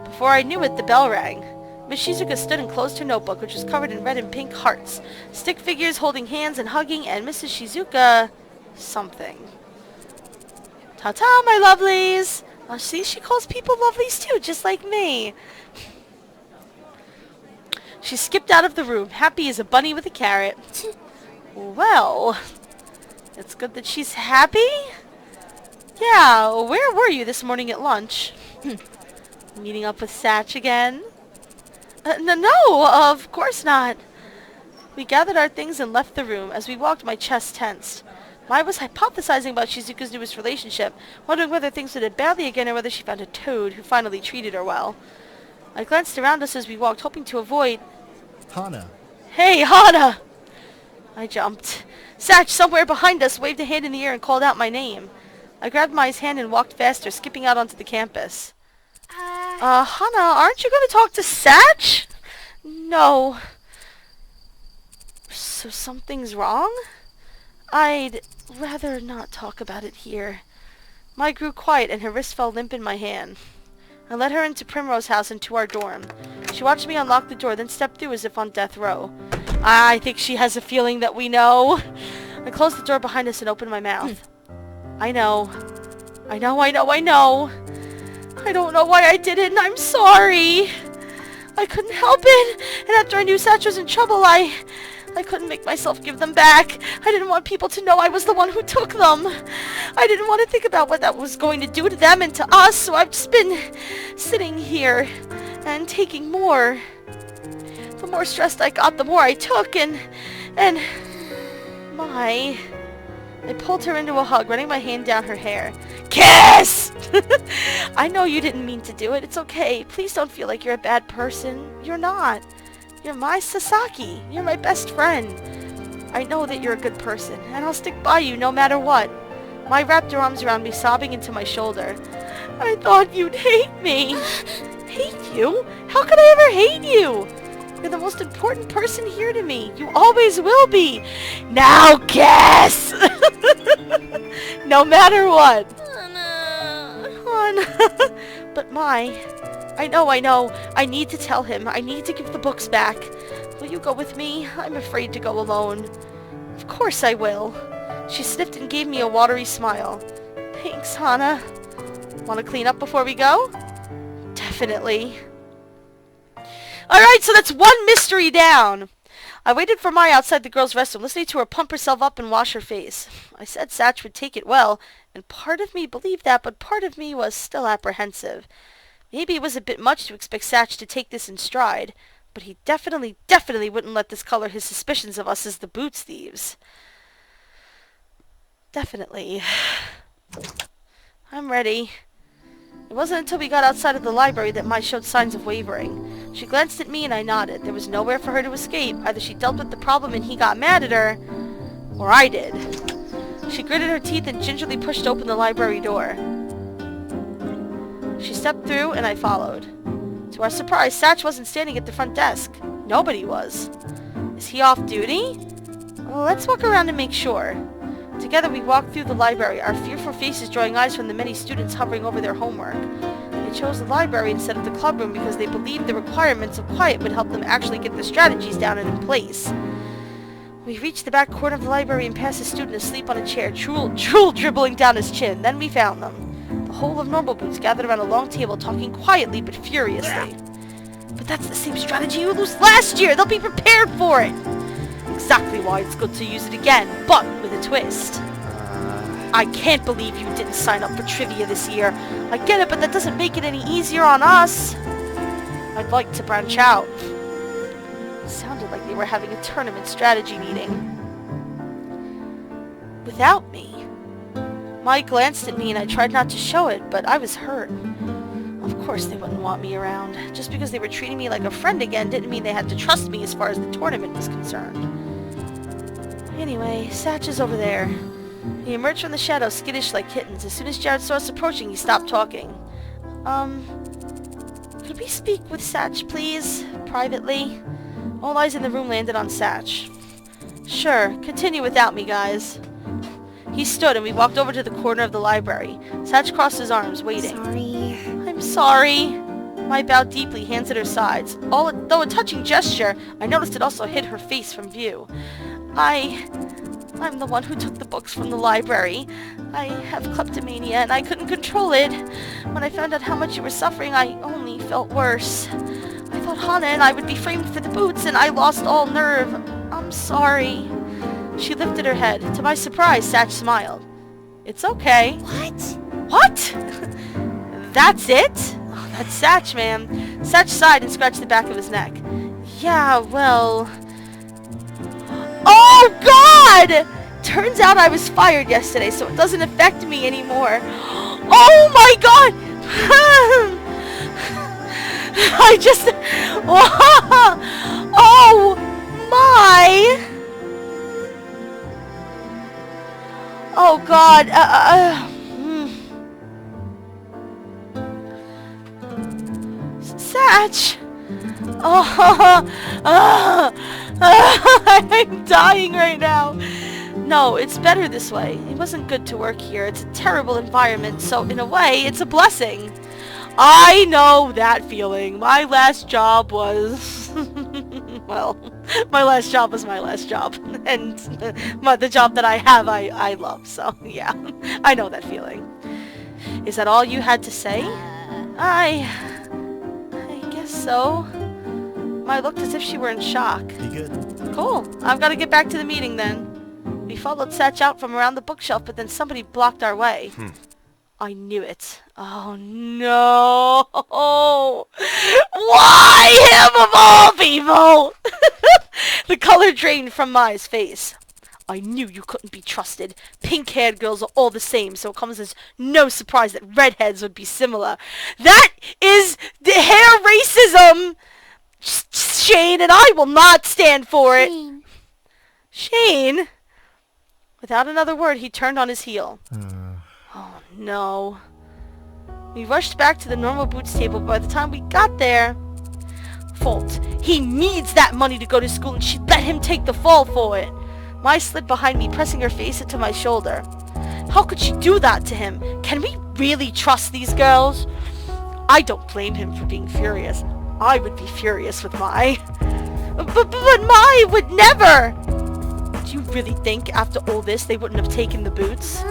Before I knew it, the bell rang. Miss Shizuka stood and closed her notebook, which was covered in red and pink hearts, stick figures holding hands and hugging, and Mrs. Shizuka... something. Ta-ta, my lovelies! Oh, see, she calls people lovelies too, just like me. She skipped out of the room, happy as a bunny with a carrot. Well, it's good that she's happy. Yeah, where were you this morning at lunch? Meeting up with Satch again? No, of course not. We gathered our things and left the room. As we walked, my chest tensed. Mai was hypothesizing about Shizuka's newest relationship, wondering whether things would end badly again or whether she found a toad who finally treated her well. I glanced around us as we walked, hoping to avoid... Hana. Hey, Hana! I jumped. Satch, somewhere behind us, waved a hand in the air and called out my name. I grabbed Mai's hand and walked faster, skipping out onto the campus. Hana, aren't you going to talk to Satch? No. So something's wrong? I'd rather not talk about it here. Mai grew quiet and her wrist fell limp in my hand. I led her into Primrose House and to our dorm. She watched me unlock the door, then stepped through as if on death row. I think she has a feeling that we know. I closed the door behind us and opened my mouth. I know. I know. I don't know why I did it, and I'm sorry. I couldn't help it, and after I knew Satch was in trouble, I couldn't make myself give them back. I didn't want people to know I was the one who took them. I didn't want to think about what that was going to do to them and to us, so I've just been sitting here and taking more. The more stressed I got, the more I took, and I pulled her into a hug, running my hand down her hair. Kiss! I know you didn't mean to do it. It's okay. Please don't feel like you're a bad person. You're not. You're my Sasaki. You're my best friend. I know that you're a good person, and I'll stick by you no matter what. Mai wrapped her arms around me, sobbing into my shoulder. I thought you'd hate me. Hate you? How could I ever hate you? You're the most important person here to me. You always will be. Now kiss! No matter what. Hana. But Mai, I know. I need to tell him. I need to give the books back. Will you go with me? I'm afraid to go alone. Of course I will. She sniffed and gave me a watery smile. Thanks, Hana. Want to clean up before we go? Definitely. Alright, so that's one mystery down. I waited for Mai outside the girls' restroom, listening to her pump herself up and wash her face. I said Satch would take it well, and part of me believed that, but part of me was still apprehensive. Maybe it was a bit much to expect Satch to take this in stride, but he definitely wouldn't let this color his suspicions of us as the Boots thieves. Definitely. I'm ready. It wasn't until we got outside of the library that Mai showed signs of wavering. She glanced at me and I nodded. There was nowhere for her to escape. Either she dealt with the problem and he got mad at her, or I did. She gritted her teeth and gingerly pushed open the library door. She stepped through and I followed. To our surprise, Satch wasn't standing at the front desk. Nobody was. Is he off duty? Well, let's walk around and make sure. Together we walked through the library, our fearful faces drawing eyes from the many students hovering over their homework. They chose the library instead of the clubroom because they believed the requirements of quiet would help them actually get the strategies down and in place. We reached the back corner of the library and passed a student asleep on a chair, drool dribbling down his chin. Then we found them. The whole of Normal Boots gathered around a long table, talking quietly but furiously. But that's the same strategy you used last year! They'll be prepared for it! Exactly why it's good to use it again, but with a twist. I can't believe you didn't sign up for trivia this year. I get it, but that doesn't make it any easier on us. I'd like to branch out. It sounded like they were having a tournament strategy meeting. Without me. Mai glanced at me and I tried not to show it, but I was hurt. Of course they wouldn't want me around. Just because they were treating me like a friend again didn't mean they had to trust me as far as the tournament was concerned. Anyway, Satch is over there. He emerged from the shadows, skittish like kittens. As soon as Jared saw us approaching, he stopped talking. Could we speak with Satch, please? Privately? All eyes in the room landed on Satch. Sure, continue without me, guys. He stood and we walked over to the corner of the library. Satch crossed his arms, waiting. Sorry. I'm sorry. Mai bowed deeply, hands at her sides. Though a touching gesture, I noticed it also hid her face from view. I'm the one who took the books from the library. I have kleptomania and I couldn't control it. When I found out how much you were suffering, I only felt worse. I thought Hana and I would be framed for the Boots and I lost all nerve. I'm sorry. She lifted her head. To my surprise, Satch smiled. It's okay. What? What? That's it? Oh, that's Satch, man. Satch sighed and scratched the back of his neck. Yeah, well... Oh, God! Turns out I was fired yesterday, so it doesn't affect me anymore. Oh, my God! I just... Oh, my... Oh, God. Satch! I'm dying right now. No, it's better this way. It wasn't good to work here. It's a terrible environment, so in a way, it's a blessing. I know that feeling. My last job was... well, my last job was my last job. And the job that I have, I love. So, yeah. I know that feeling. Is that all you had to say? I guess so. Mai looked as if she were in shock. You good? Cool. I've got to get back to the meeting then. We followed Satch out from around the bookshelf, but then somebody blocked our way. I knew it. Oh no! Why him of all people? The color drained from Mai's face. I knew you couldn't be trusted. Pink-haired girls are all the same, so it comes as no surprise that redheads would be similar. That is the hair racism, Shane, and I will not stand for it. Shane? Without another word, he turned on his heel. Oh no. We rushed back to the normal boots table, but by the time we got there... Fault. He needs that money to go to school, and she let him take the fall for it. Mai slid behind me, pressing her face into my shoulder. How could she do that to him? Can we really trust these girls? I don't blame him for being furious. I would be furious with Mai. But Mai would never! Do you really think after all this they wouldn't have taken the boots?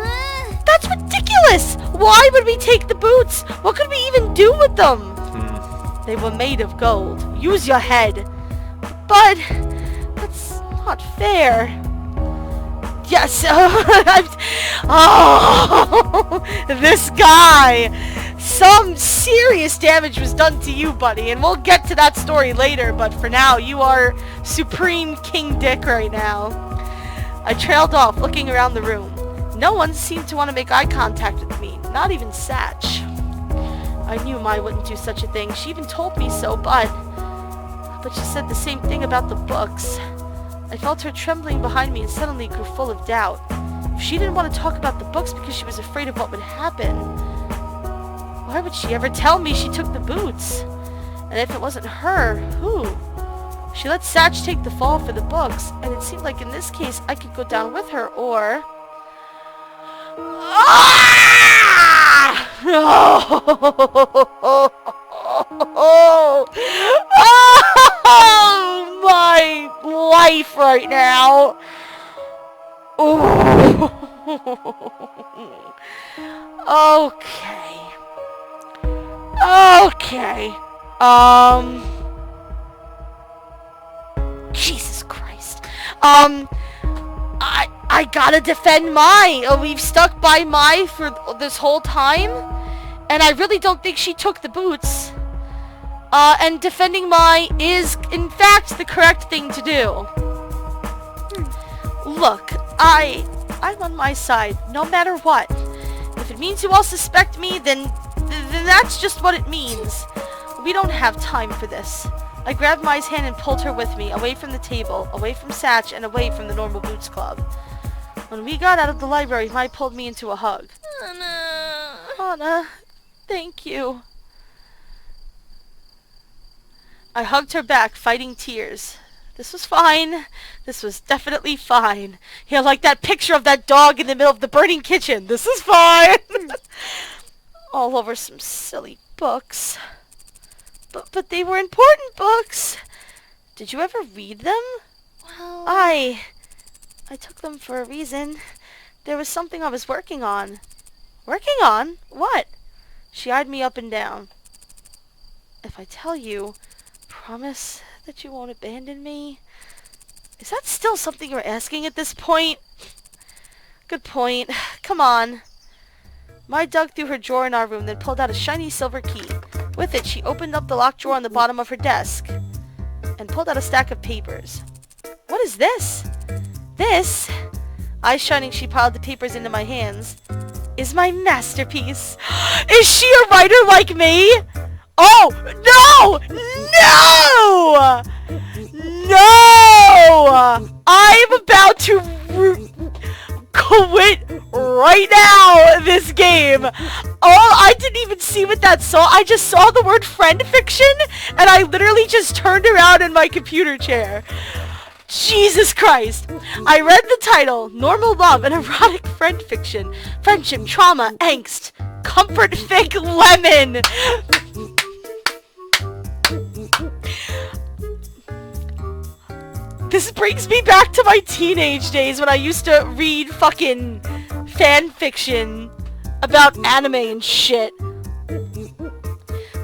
That's ridiculous! Why would we take the boots? What could we even do with them? They were made of gold. Use your head. But that's not fair. Yes. Oh, this guy. Some serious damage was done to you, buddy, and we'll get to that story later, but for now, you are Supreme King Dick right now. I trailed off, looking around the room. No one seemed to want to make eye contact with me, not even Satch. I knew Mai wouldn't do such a thing. She even told me so, but she said the same thing about the books. I felt her trembling behind me and suddenly grew full of doubt. If she didn't want to talk about the books because she was afraid of what would happen, why would she ever tell me she took the boots? And if it wasn't her, who? She let Satch take the fall for the books, and it seemed like in this case I could go down with her, or... Ah! Oh, my life right now. Ooh. Okay. Jesus Christ. I gotta defend Mai. We've stuck by Mai for this whole time, and I really don't think she took the boots. And defending Mai is, in fact, the correct thing to do. Look, I'm on my side, no matter what. If it means you all suspect me, then that's just what it means. We don't have time for this. I grabbed Mai's hand and pulled her with me, away from the table, away from Satch, and away from the Normal Boots Club. When we got out of the library, Mai pulled me into a hug. Hana, thank you. I hugged her back, fighting tears. This was fine. This was definitely fine. Yeah, like that picture of that dog in the middle of the burning kitchen. This is fine. All over some silly books. But they were important books. Did you ever read them? Well... I took them for a reason. There was something I was working on. Working on? What? She eyed me up and down. If I tell you, promise that you won't abandon me? Is that still something you're asking at this point? Good point. Come on. Mai dug through her drawer in our room, then pulled out a shiny silver key. With it, she opened up the locked drawer on the bottom of her desk and pulled out a stack of papers. What is this? This, eyes shining, she piled the papers into my hands, is my masterpiece. Is she a writer like me? Oh, no! No! No! I'm about to quit right now this game. Oh, I didn't even see what that saw. I just saw the word friend fiction, and I literally just turned around in my computer chair. Jesus Christ! I read the title, Normal Love and Erotic Friend Fiction. Friendship, Trauma, Angst. Comfort Fic Lemon! This brings me back to my teenage days when I used to read fucking fan fiction about anime and shit.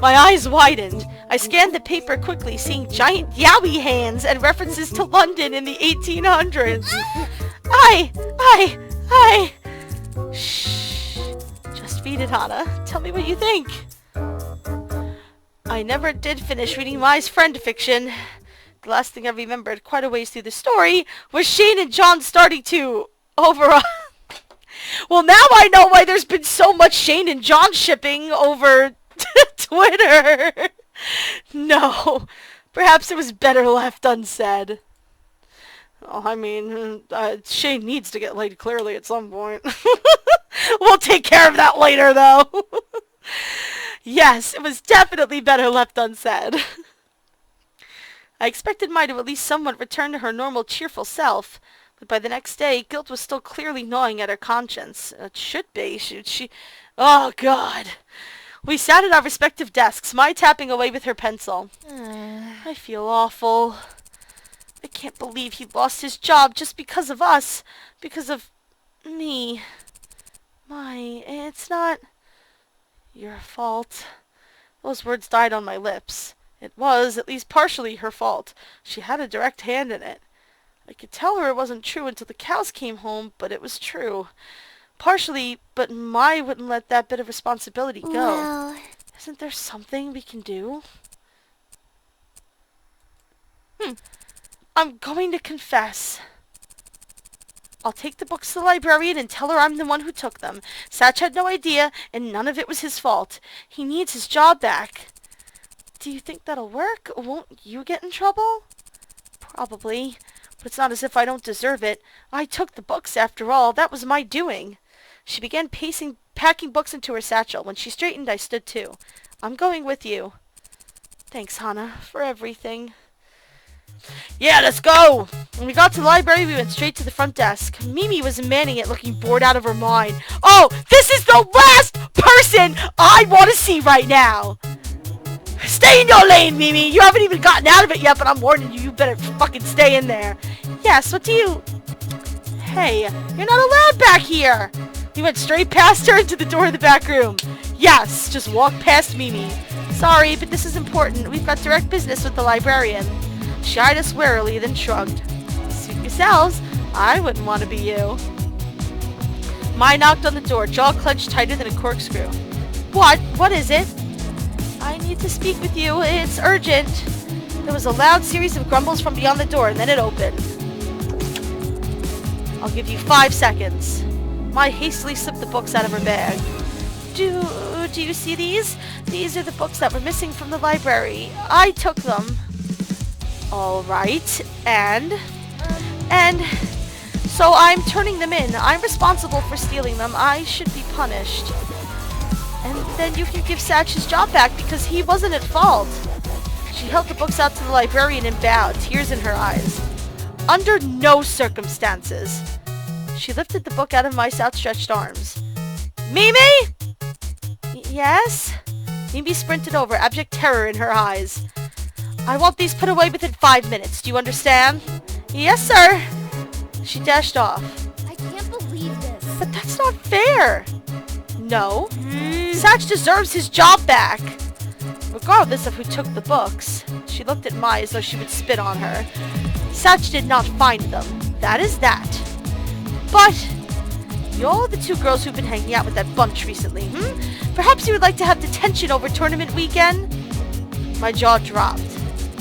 My eyes widened. I scanned the paper quickly, seeing giant yaoi hands and references to London in the 1800s. I... Shh. Just read it, Hana. Tell me what you think. I never did finish reading Mai's friend fiction. The last thing I remembered, quite a ways through the story, was Shane and John starting to over... Well, now I know why there's been so much Shane and John shipping over Twitter. No. Perhaps it was better left unsaid. Oh, I mean, Shane needs to get laid clearly at some point. We'll take care of that later, though. Yes, it was definitely better left unsaid. I expected Mai to at least somewhat return to her normal cheerful self, but by the next day, guilt was still clearly gnawing at her conscience. It should be. She... Oh, God. We sat at our respective desks, Mai tapping away with her pencil. I feel awful. I can't believe he lost his job just because of us. Because of me. Mai, it's not your fault. Those words died on my lips. It was, at least partially, her fault. She had a direct hand in it. I could tell her it wasn't true until the cows came home, but it was true. Partially, but Mai wouldn't let that bit of responsibility go. Well... Isn't there something we can do? I'm going to confess. I'll take the books to the librarian and tell her I'm the one who took them. Satch had no idea, and none of it was his fault. He needs his job back. Do you think that'll work? Won't you get in trouble? Probably. But it's not as if I don't deserve it. I took the books, after all. That was my doing. She began packing books into her satchel. When she straightened, I stood too. I'm going with you. Thanks, Hana, for everything. Yeah, let's go! When we got to the library, we went straight to the front desk. Mimi was manning it, looking bored out of her mind. Oh, this is the last person I want to see right now! Stay in your lane, Mimi! You haven't even gotten out of it yet, but I'm warning you, you better fucking stay in there. Yes, what do you... Hey, you're not allowed back here! We went straight past her into the door of the back room. Yes, just walk past Mimi. Sorry, but this is important. We've got direct business with the librarian. She eyed us warily, then shrugged. Suit yourselves. I wouldn't want to be you. Mai knocked on the door, jaw clenched tighter than a corkscrew. What? What is it? I need to speak with you. It's urgent. There was a loud series of grumbles from beyond the door, and then it opened. I'll give you 5 seconds. Mai hastily slipped the books out of her bag. Do you see these? These are the books that were missing from the library. I took them. All right, and so I'm turning them in. I'm responsible for stealing them. I should be punished. And then you can give Satch his job back because he wasn't at fault. She held the books out to the librarian and bowed, tears in her eyes. Under no circumstances. She lifted the book out of Mai's outstretched arms. Mimi? Yes? Mimi sprinted over, abject terror in her eyes. I want these put away within 5 minutes. Do you understand? Yes, sir. She dashed off. I can't believe this. But that's not fair. No. Satch deserves his job back. Regardless of who took the books. She looked at Mai as though she would spit on her. Satch did not find them. That is that. But you're the 2 girls who've been hanging out with that bunch recently, Perhaps you would like to have detention over tournament weekend? My jaw dropped.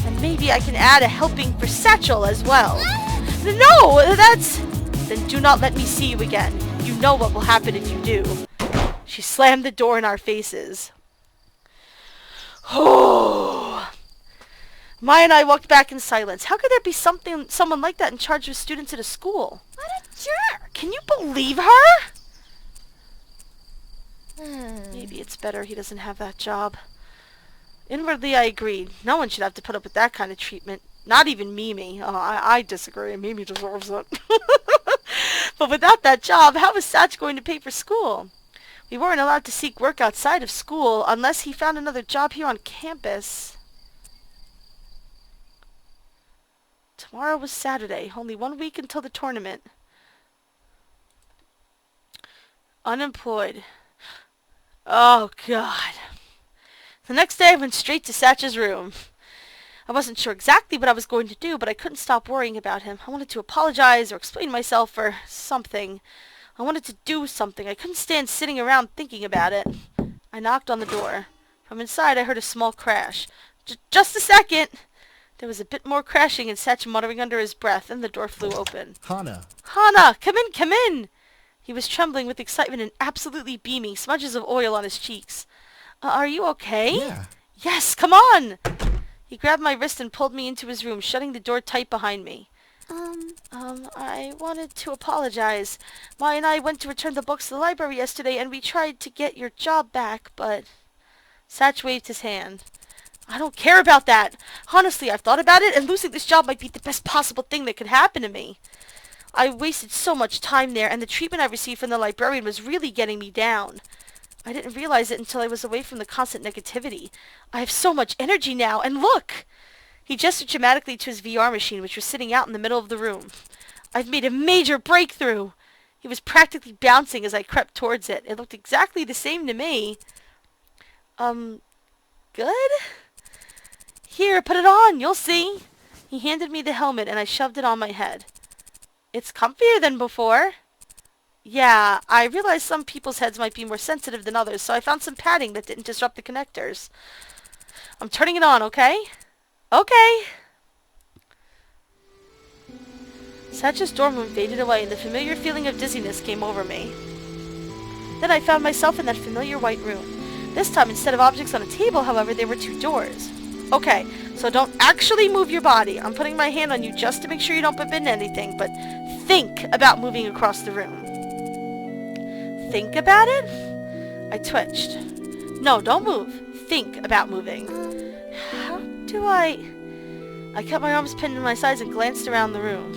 And maybe I can add a helping for Satchel as well. No, that's... Then do not let me see you again. You know what will happen if you do. She slammed the door in our faces. Oh. Mai and I walked back in silence. How could there be someone like that in charge of students at a school? What a jerk! Can you believe her? Maybe it's better he doesn't have that job. Inwardly, I agreed. No one should have to put up with that kind of treatment. Not even Mimi. I disagree. Mimi deserves it. But without that job, how was Satch going to pay for school? We weren't allowed to seek work outside of school unless he found another job here on campus. Tomorrow was Saturday. Only 1 week until the tournament. Unemployed. Oh, God. The next day I went straight to Satch's room. I wasn't sure exactly what I was going to do, but I couldn't stop worrying about him. I wanted to apologize or explain myself or something. I wanted to do something. I couldn't stand sitting around thinking about it. I knocked on the door. From inside I heard a small crash. Just a second! There was a bit more crashing and Satch muttering under his breath, and the door flew open. Hana. Hana! Come in, come in! He was trembling with excitement and absolutely beaming, smudges of oil on his cheeks. Are you okay? Yeah. Yes, come on! He grabbed my wrist and pulled me into his room, shutting the door tight behind me. I wanted to apologize. Mai and I went to return the books to the library yesterday, and we tried to get your job back, but... Satch waved his hand. I don't care about that. Honestly, I've thought about it, and losing this job might be the best possible thing that could happen to me. I wasted so much time there, and the treatment I received from the librarian was really getting me down. I didn't realize it until I was away from the constant negativity. I have so much energy now, and look! He gestured dramatically to his VR machine, which was sitting out in the middle of the room. I've made a major breakthrough! He was practically bouncing as I crept towards it. It looked exactly the same to me. Good? Here, put it on, you'll see. He handed me the helmet, and I shoved it on my head. It's comfier than before. Yeah, I realized some people's heads might be more sensitive than others, so I found some padding that didn't disrupt the connectors. I'm turning it on, okay? Okay. Satch's dorm room faded away, and the familiar feeling of dizziness came over me. Then I found myself in that familiar white room. This time, instead of objects on a table, however, there were 2 doors. Okay, so don't actually move your body. I'm putting my hand on you just to make sure you don't bump into anything, but think about moving across the room. Think about it? I twitched. No, don't move. Think about moving. How do I kept my arms pinned to my sides and glanced around the room.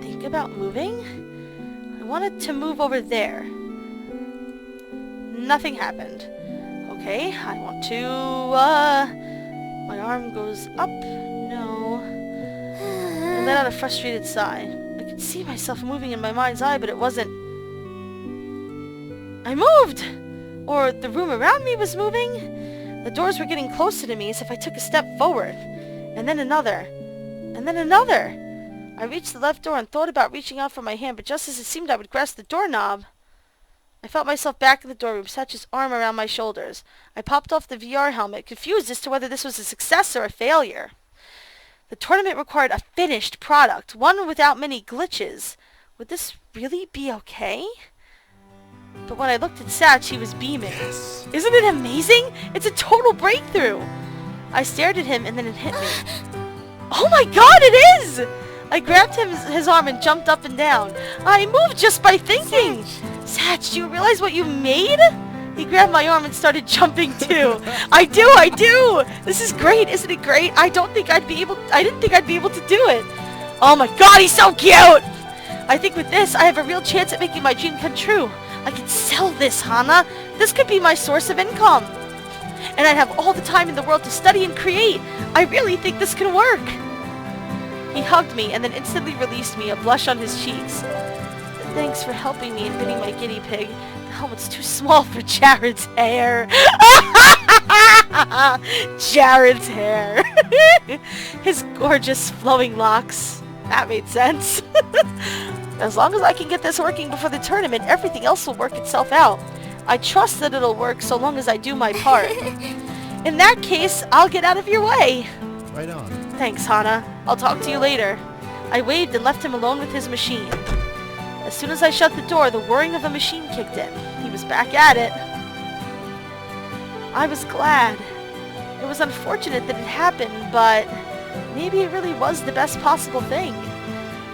Think about moving? I wanted to move over there. Nothing happened. Okay, I want to, my arm goes up. No. I let out a frustrated sigh. I could see myself moving in my mind's eye, but it wasn't. I moved! Or the room around me was moving? The doors were getting closer to me as if I took a step forward. And then another. And then another. I reached the left door and thought about reaching out for my hand, but just as it seemed I would grasp the doorknob, I felt myself back in the doorway, Satch's arm around my shoulders. I popped off the VR helmet, confused as to whether this was a success or a failure. The tournament required a finished product, one without many glitches. Would this really be okay? But when I looked at Satch, he was beaming. Yes. Isn't it amazing? It's a total breakthrough! I stared at him and then it hit me. Oh my god, it is! I grabbed his arm and jumped up and down. I moved just by thinking! Satch, do you realize what you made? He grabbed my arm and started jumping too. I do! This is great, isn't it great? I didn't think I'd be able to do it. Oh my god, he's so cute! I think with this, I have a real chance at making my dream come true. I could sell this, Hana. This could be my source of income. And I'd have all the time in the world to study and create. I really think this can work. He hugged me and then instantly released me, a blush on his cheeks. Thanks for helping me and being my guinea pig. The helmet's too small for Jared's hair. Jared's hair. His gorgeous flowing locks. That made sense. As long as I can get this working before the tournament, everything else will work itself out. I trust that it'll work so long as I do my part. In that case, I'll get out of your way. Right on. Thanks, Hana. I'll talk to you later. I waved and left him alone with his machine. As soon as I shut the door, the whirring of a machine kicked in. He was back at it. I was glad. It was unfortunate that it happened, but maybe it really was the best possible thing.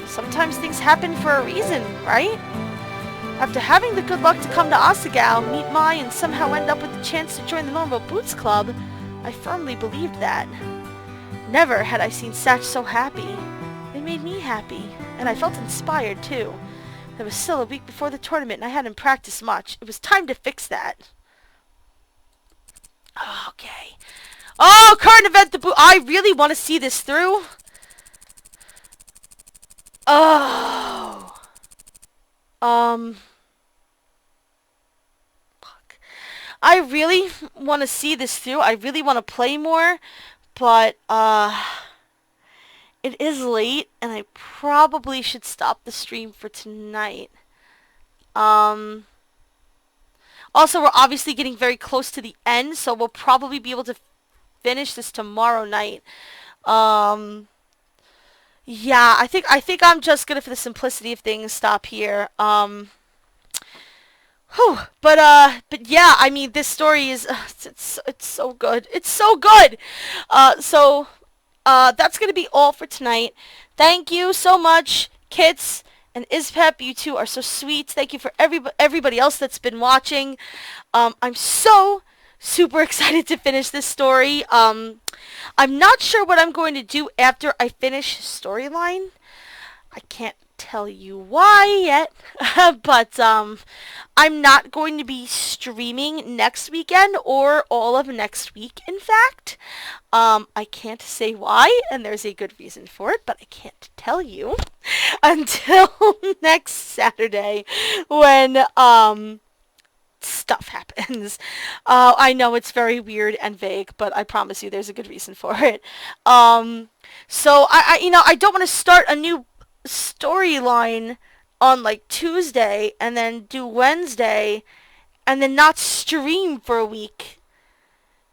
Sometimes things happen for a reason, right? After having the good luck to come to Asagao, meet Mai, and somehow end up with the chance to join the Normal Boots Club, I firmly believed that. Never had I seen Satch so happy. It made me happy, and I felt inspired too. It was still a week before the tournament, and I hadn't practiced much. It was time to fix that. Okay. Oh, current event debut. I really want to see this through. Oh. Fuck. I really want to see this through. I really want to play more, but, it is late, and I probably should stop the stream for tonight. Also, we're obviously getting very close to the end, so we'll probably be able to finish this tomorrow night. Yeah, I think I'm just gonna, for the simplicity of things, stop here. But yeah, I mean, this story is, it's so good. It's so good! That's gonna be all for tonight. Thank you so much, Kits and Ispep. You two are so sweet. Thank you for everybody else that's been watching. I'm so super excited to finish this story. I'm not sure what I'm going to do after I finish storyline. I can't tell you why yet, but I'm not going to be streaming next weekend or all of next week, in fact. I can't say why, and there's a good reason for it, but I can't tell you until next Saturday when stuff happens. I know it's very weird and vague, but I promise you there's a good reason for it. So I don't want to start a new storyline on like Tuesday and then do Wednesday and then not stream for a week.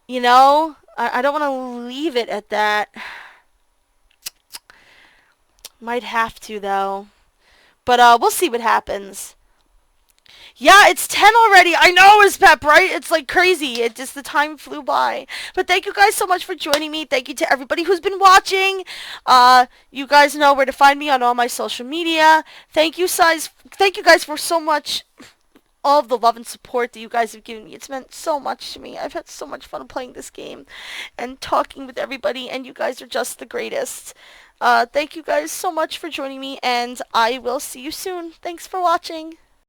You know? I don't want to leave it at that. Might have to though. But we'll see what happens. Yeah, it's 10 already. I know, it's Pep, right? It's like crazy. It just, the time flew by. But thank you guys so much for joining me. Thank you to everybody who's been watching. You guys know where to find me on all my social media. Thank you guys for so much, all of the love and support that you guys have given me. It's meant so much to me. I've had so much fun playing this game and talking with everybody, and you guys are just the greatest. Thank you guys so much for joining me, and I will see you soon. Thanks for watching.